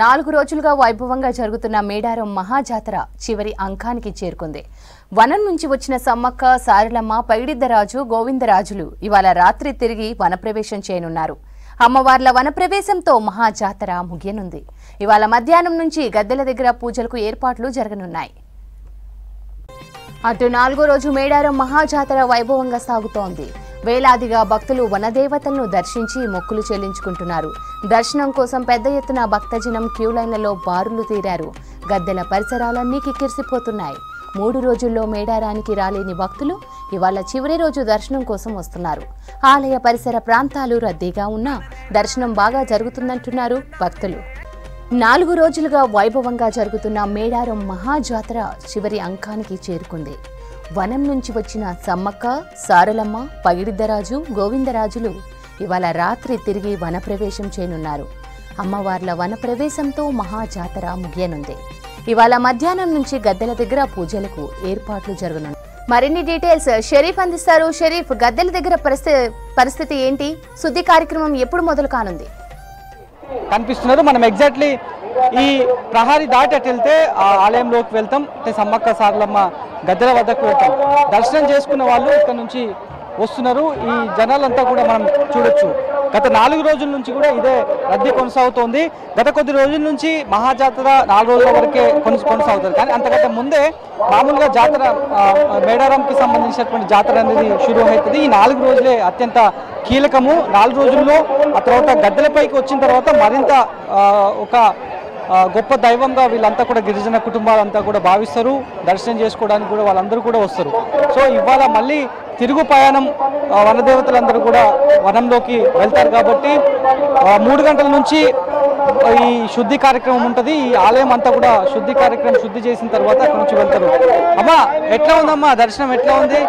4 రోజులుగా వైభవంగా జరుగుతున్న మేడారం మహాజాతర చివరి అంకానికి చేరుకుంది. వనం నుంచి వచ్చిన సమ్మక్క, సారలమ్మ, పైడిద్దరాజు, గోవిందరాజులు ఇవాళ రాత్రి తిరిగి వనప్రవేశం చేయనున్నారు. అమ్మవార్ల వనప్రవేశంతో మహాజాతర ముగియనుంది. ఇవాళ మధ్యాహ్నం నుంచి గద్దెల దగ్గర పూజలకు ఏర్పాట్లు జరగనున్నాయి. అటు 4వ రోజు మేడారం మహాజాతర వైభవంగా సాగుతోంది. వేలాదిగా భక్తులు వనదేవతలను దర్శించి మొక్కులు చెల్లించుకుంటున్నారు. దర్శనం కోసం పెద్ద ఎత్తున భక్తజనం క్యూలైన్లలో బారులు తీరారు. గద్దెల పరిసరాలన్నీ కిక్కిరిసిపోతున్నాయి. 3 రోజుల్లో మేడారానికి రాలేని భక్తులు ఇవాళ చివరి రోజు దర్శనం కోసం వస్తున్నారు. ఆలయ పరిసర ప్రాంతాలు రద్దీగా ఉన్నా దర్శనం బాగా జరుగుతుందంటున్నారు భక్తులు. 4 రోజులుగా వైభవంగా జరుగుతున్న మేడారం మహాజాతర చివరి అంకానికి చేరుకుంది. వనం నుంచి వచ్చిన సమ్మక్క, సారలమ్మ, పగిడిద్దరాజు, గోవిందరాజులు ఇవాళ రాత్రి తిరిగి వనప్రవేశం చేయనున్నారు. అమ్మవార్ల వనప్రవేశంతో మహాజాతర ముగియనుంది. ఇవాళ మధ్యాహ్నం నుంచి గద్దెల దగ్గర పూజలకు ఏర్పాట్లు జరగనున్నాయి. మరిన్ని డీటెయిల్స్ షరీఫ్ అందిస్తారు. షరీఫ్, గద్దెల దగ్గర పరిస్థితి ఏంటి? శుద్ధి కార్యక్రమం ఎప్పుడు మొదలు కానుంది? కనిపిస్తున్నారు. మనం ఎగ్జాక్ట్లీ ఈ ప్రహారీ దాటి అటు వెళ్తే ఆ ఆలయంలోకి వెళ్తాం. సమ్మక్క సారలమ్మ గద్దెల వద్దకు వెళ్తాం. దర్శనం చేసుకున్న వాళ్ళు ఇక్కడ నుంచి వస్తున్నారు. ఈ జనాలంతా కూడా మనం చూడొచ్చు. గత 4 రోజుల నుంచి కూడా ఇదే రద్దీ కొనసాగుతోంది. గత కొద్ది రోజుల నుంచి మహాజాతర 4 రోజుల వరకే కొనసాగుతుంది. కానీ అంతకంటే ముందే మామూలుగా జాతర మేడారంకి సంబంధించినటువంటి జాతర అనేది షురూ అవుతుంది. ఈ 4 రోజులే అత్యంత కీలకము. 4 రోజుల్లో ఆ తర్వాత గద్దెలపైకి వచ్చిన తర్వాత మరింత ఒక గొప్ప దైవంగా వీళ్ళంతా కూడా గిరిజన కుటుంబాలంతా కూడా భావిస్తారు. దర్శనం చేసుకోవడానికి కూడా వాళ్ళందరూ కూడా వస్తారు. సో ఇవాళ మళ్ళీ తిరుగు ప్రయాణం వనదేవతలందరూ కూడా వనంలోకి వెళ్తారు. కాబట్టి 3 గంటల నుంచి ఈ శుద్ధి కార్యక్రమం ఉంటుంది. ఈ ఆలయం అంతా కూడా శుద్ధి చేసిన తర్వాత అక్కడ నుంచి వెళ్తారు. అమ్మా, ఎట్లా ఉందమ్మా దర్శనం? ఎట్లా ఉంది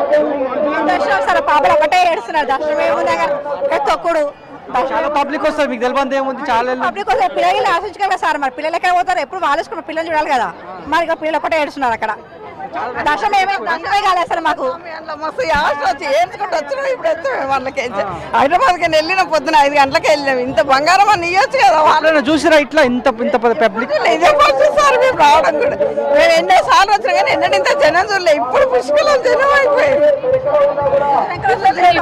దర్శనం? సార్ పాపలు ఒకటే ఏడుస్తున్నారు. దర్శనం ఏముంది, తొక్కుడు చాలా పబ్లిక్ వస్తారు. మీకు తెలియదు ఏముంది, చాలా పబ్లిక్ వస్తారు. పిల్లలు ఆశించాలి కదా సార్. మరి పిల్లలు ఎక్కడ పోతారు? ఎప్పుడు వాళ్ళు పిల్లలు చూడాలి కదా. మరి ఇక పిల్లలు ఒకటే ఏడుస్తున్నారు అక్కడ. దర్శనమే కాలేదు సార్ మాకు. మస్తు ఆశ వచ్చి ఏడ్చుకుంటూ వచ్చినాం. ఇప్పుడు వచ్చాము వాళ్ళకి. హైదరాబాద్కి వెళ్ళిన పొద్దున 5 గంటలకు వెళ్ళినాం. ఇంత బంగారం అని ఇవ్వచ్చు కదా. వాళ్ళని చూసిరా ఇట్లా ఇంత పబ్లిక్ ఇదే ఫస్ట్ సార్ మేము రావడం కూడా. మేము ఎన్నోసార్లు వచ్చినా కానీ ఎన్నడింత జనం చూడలే. ఇప్పుడు పుష్కలం జనం అయిపోయింది.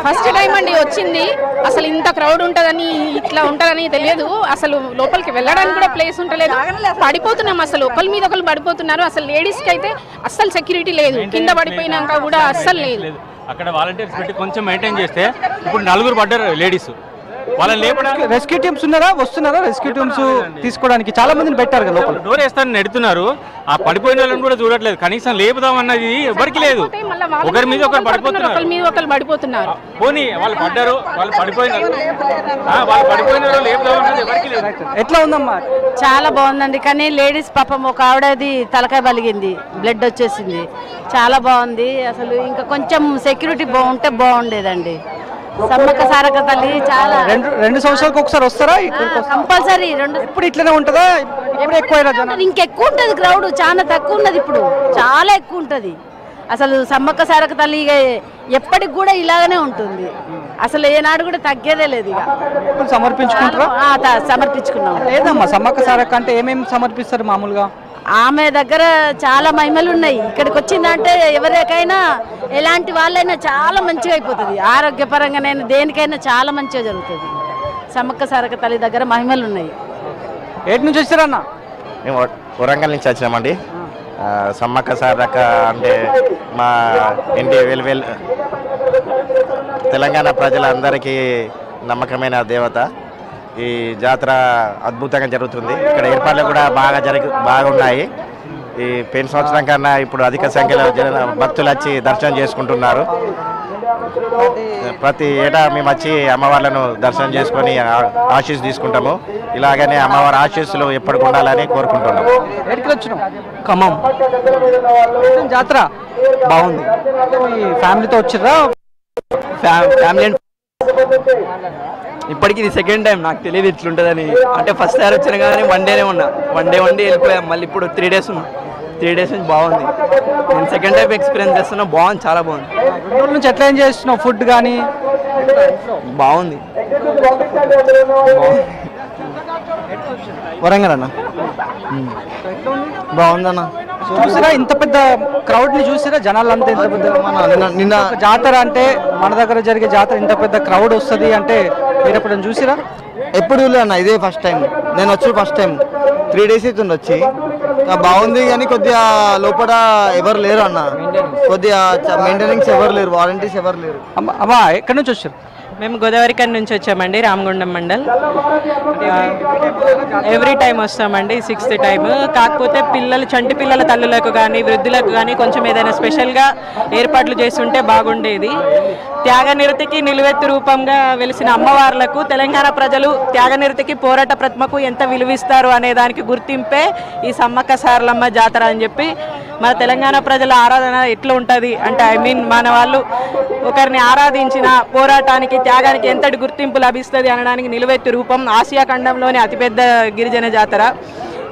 ఫస్ట్ టైం అండి వచ్చింది. అసలు ఇంత క్రౌడ్ ఉంటుందని, ఇట్లా ఉంటుందని తెలియదు. అసలు లోపలికి వెళ్ళడానికి కూడా ప్లేస్ ఉంటలేదు. పడిపోతున్నాం. అసలు ఒకరి మీద ఒకరు పడిపోతున్నారు. అసలు లేడీస్కి అయితే అస్సలు సెక్యూరిటీ లేదు. కింద పడిపోయినాక కూడా అస్సలు లేదు. అక్కడ వాలంటీర్స్ పెట్టి కొంచెం మెయింటైన్ చేస్తే ఇప్పుడు 4 పడ్డారు లేడీస్. వాళ్ళని లేపడానికి రెస్క్యూ టీమ్స్ వస్తున్నారా? రెస్క్యూ టీమ్స్ తీసుకోవడానికి చాలా మందిని పెట్టారు కదా లోపల. డోర్ వేస్తారని నెడుతున్నారు. ఆ పడిపోయిన వాళ్ళని కూడా చూడట్లేదు. కనీసం లేపుదాం అన్నది ఎవరికి లేదు. ఒకరి మీద ఒకరు పడిపోతున్నారు. పోనీ వాళ్ళు పడ్డారు, వాళ్ళు పడిపోయినారు. లేపుదాం అన్నది ఎవరికి లేదు. ఎట్లా ఉందమ్మా? చాలా బాగుందండి. కానీ లేడీస్ పాపం ఒక ఆవిడది తలకాయ బలిగింది, బ్లడ్ వచ్చేసింది. చాలా బాగుంది. అసలు ఇంకా కొంచెం సెక్యూరిటీ బాగుంటే బాగుండేదండి. సమ్మక్క సారక్క తల్లి చాలా 2 సంవత్సరాలకు ఒకసారి వస్తారా? కంపల్సరీ. ఇప్పుడు ఇట్లనే ఉంటుందా? ఇప్పుడు ఎక్కువ ఇంకెక్కువ ఉంటది క్రౌడ్. చాలా తక్కువ ఉన్నది, ఇప్పుడు చాలా ఎక్కువ ఉంటది. అసలు సమ్మక్క సారక్క తల్లి ఎప్పటికి కూడా ఇలాగనే ఉంటుంది. అసలు ఏనాడు కూడా తగ్గేదే లేదు. ఇక సమర్పించుకున్నాం. లేదమ్మా, సమ్మక్క సారక్క అంటే ఏమేమి సమర్పిస్తారు మామూలుగా? ఆమె దగ్గర చాలా మహిమలు ఉన్నాయి. ఇక్కడికి వచ్చిందంటే ఎవరికైనా ఎలాంటి వాళ్ళైనా చాలా మంచిగా అయిపోతుంది. ఆరోగ్యపరంగానైనా దేనికైనా చాలా మంచిగా జరుగుతుంది. సమ్మక్క సారక్క తల్లి దగ్గర మహిమలు ఉన్నాయి. ఏటి నుంచి వచ్చారన్న? మేము వరంగల్ నుంచి వచ్చినామండి. సమ్మక్క సారక్క అంటే మా ఇంటి తెలంగాణ ప్రజలందరికీ నమ్మకమైన దేవత. ఈ జాతర అద్భుతంగా జరుగుతుంది. ఇక్కడ ఏర్పాట్లు కూడా బాగున్నాయి. ఈ పోయిన సంవత్సరం కన్నా ఇప్పుడు అధిక సంఖ్యలో భక్తులు వచ్చి దర్శనం చేసుకుంటున్నారు. ప్రతి ఏటా మేము వచ్చి అమ్మవార్లను దర్శనం చేసుకొని ఆశీస్సు తీసుకుంటాము. ఇలాగనే అమ్మవారి ఆశీస్సులు ఎప్పటికి ఉండాలని కోరుకుంటున్నాము. ఖమ్మం జాతర బాగుంది. ఫ్యామిలీతో వచ్చిర్రా? ఫ్యామిలీ ఇప్పటికి ఇది సెకండ్ టైం. నాకు తెలియదు ఇట్లుంటుందని. అంటే ఫస్ట్ సారి వచ్చిన కానీ 1 డేనే ఉన్నా. 1 డే వెళ్ళిపోయాం. మళ్ళీ ఇప్పుడు 3 డేస్ ఉన్నా. 3 డేస్ నుంచి బాగుంది. నేను సెకండ్ టైం ఎక్స్పీరియన్స్ చేస్తున్నా. బాగుంది, చాలా బాగుంది. 2 రోజుల నుంచి ఎట్లా ఎంజాయ్ చేస్తున్నావు? ఫుడ్ కానీ బాగుంది. వరంగల్ అన్న బాగుందన్న. చూసారా ఇంత పెద్ద క్రౌడ్ ని చూసారా? జనాలంతా ఇంత పెద్ద నిన్న జాతర అంటే మన దగ్గర జరిగే జాతర ఇంత పెద్ద క్రౌడ్ వస్తుంది అంటే మీరు ఎప్పుడైనా చూసిరా? ఎప్పుడు అన్న, ఇదే ఫస్ట్ టైం నేను వచ్చి. ఫస్ట్ టైం 3 days అవుతుంది వచ్చి. బాగుంది కానీ కొద్దిగా లోపల ఎవరు లేరు అన్న, కొద్దిగా మెయింటెనెన్స్ ఎవరు లేరు, వాలంటీర్స్ ఎవరు లేరు. అమ్మా ఎక్కడి నుంచి వచ్చారు? మేము గోదావరికన్ నుంచి వచ్చామండి, రామగుండం మండల్. ఎవ్రీ టైం వస్తామండి, 6th టైం. కాకపోతే పిల్లలు, చంటి పిల్లల తల్లులకు కానీ వృద్ధులకు కానీ కొంచెం ఏదైనా స్పెషల్గా ఏర్పాట్లు చేస్తుంటే బాగుండేది. త్యాగనిరతికి నిలువెత్తు రూపంగా వెలిసిన అమ్మవార్లకు తెలంగాణ ప్రజలు త్యాగనిరతికి పోరాట ప్రతిమకు ఎంత విలువిస్తారు అనే దానికి గుర్తింపే ఈ సమ్మక్క సారలమ్మ జాతర అని చెప్పి మన తెలంగాణ ప్రజల ఆరాధన ఎట్లా ఉంటుంది అంటే మన వాళ్ళు ఒకరిని ఆరాధించిన పోరాటానికి త్యాగానికి ఎంతటి గుర్తింపు లభిస్తుంది అనడానికి నిలువెత్తు రూపం ఆసియా ఖండంలోని అతిపెద్ద గిరిజన జాతర.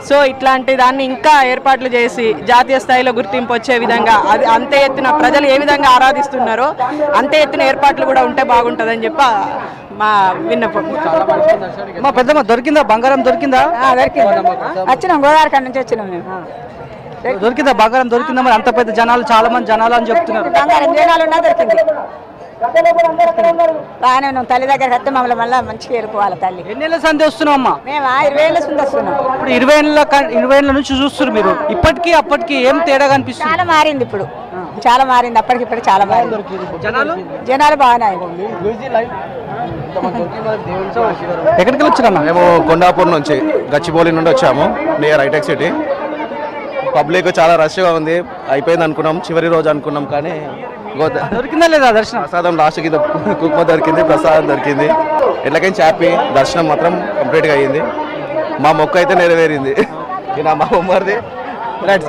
సో ఇట్లాంటి దాన్ని ఇంకా ఏర్పాట్లు చేసి జాతీయ స్థాయిలో గుర్తింపు వచ్చే విధంగా అది అంతే ఎత్తున ప్రజలు ఏ విధంగా ఆరాధిస్తున్నారో అంతే ఎత్తున ఏర్పాట్లు కూడా ఉంటే బాగుంటుందని చెప్పి మా విన్నపం. మా పెద్దమ్మ దొరికిందా? బంగారం దొరికిందా? వచ్చినాం, గోదావరికన్ నుంచి వచ్చినాం మేము. దొరికిందా బంగారం? దొరికిందా? మరి అంత పెద్ద జనాలు, చాలా మంది జనాలు అని చెప్తున్నారు. బంగారం జనాలు ఉన్నా దొరికింది. బాగానే ఉన్నాం. తల్లి దగ్గరికి వస్తే మమ్మల్ని మళ్ళీ మంచిగా వెళ్ళిపోవాలి. తల్లి ఎన్నేళ్ళ సంధి వస్తున్నాం అమ్మా? మేము 20 ఏళ్ళ నుంచి వస్తున్నాం. ఇప్పుడు 20 ఏళ్ళ నుంచి చూస్తున్నారు మీరు. ఇప్పటికీ అప్పటికి ఏం తేడా కనిపిస్తుంది? చాలా మారింది, ఇప్పుడు చాలా మారింది. అప్పటికి ఇప్పుడు చాలా మారింది. జనాలు బాగానే. ఎక్కడికి వచ్చారమ్మా? మేము కొండాపూర్ నుంచి, గచ్చిబౌలి నుండి వచ్చాము, నియర్ హైటెక్ సిటీ. పబ్లిక్ చాలా రష్గా ఉంది. అయిపోయింది అనుకున్నాం, చివరి రోజు అనుకున్నాం, కానీ దొరికిందా లేదా దర్శనం? ప్రసాదం లాస్ట్కి కుక్మ దొరికింది, ప్రసాదం దొరికింది. ఎట్లకైనా హ్యాపీ. దర్శనం మాత్రం కంప్లీట్గా అయ్యింది. మా మొక్క అయితే నెరవేరింది. మా బొమ్మది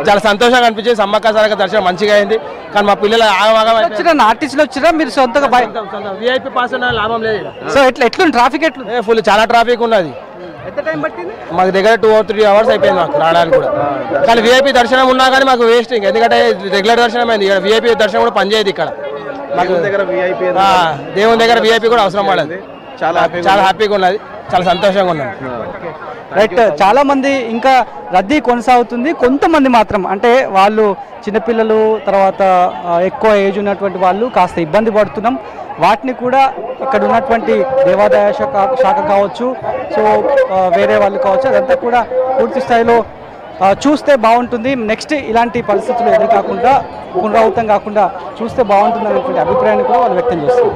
చాలా సంతోషంగా అనిపించింది. సమ్మక్క సారక్క దర్శనం మంచిగా అయింది. కానీ మా పిల్లలు ఆర్టిస్టులు వచ్చినా మీరు సొంతగా విఐపి పాస్ లాభం లేదు. సో ఎట్లుంది ట్రాఫిక్? ఎట్లు ఫుల్ చాలా ట్రాఫిక్ ఉన్నది. ఎంత టైం పట్టింది? మాకు దగ్గర 2 or 3 hours అయిపోయింది మాకు రావడానికి కూడా. కానీ విఐపి దర్శనం ఉన్నా కానీ మాకు వేస్టింగ్, ఎందుకంటే రెగ్యులర్ దర్శనం అయింది. ఇక్కడ విఐపి దర్శనం కూడా పనిచేయదు. ఇక్కడ మాకు దేవుని దగ్గర విఐపి కూడా అవసరం పడదు. చాలా హ్యాపీగా ఉన్నది, చాలా సంతోషంగా ఉన్నది. రైట్. చాలా మంది ఇంకా రద్దీ కొనసాగుతుంది. కొంతమంది మాత్రం అంటే వాళ్ళు చిన్నపిల్లలు, తర్వాత ఎక్కువ ఏజ్ ఉన్నటువంటి వాళ్ళు కాస్త ఇబ్బంది పడుతున్నాం. వాటిని కూడా ఇక్కడ ఉన్నటువంటి దేవాదాయ శాఖ కావచ్చు, సో వేరే వాళ్ళు కావచ్చు, అదంతా కూడా పూర్తి స్థాయిలో చూస్తే బాగుంటుంది. నెక్స్ట్ ఇలాంటి పరిస్థితులు ఎదురు కాకుండా, పునరావృతం కాకుండా చూస్తే బాగుంటుంది అనేటువంటి అభిప్రాయాన్ని కూడా వాళ్ళు వ్యక్తం చేస్తారు.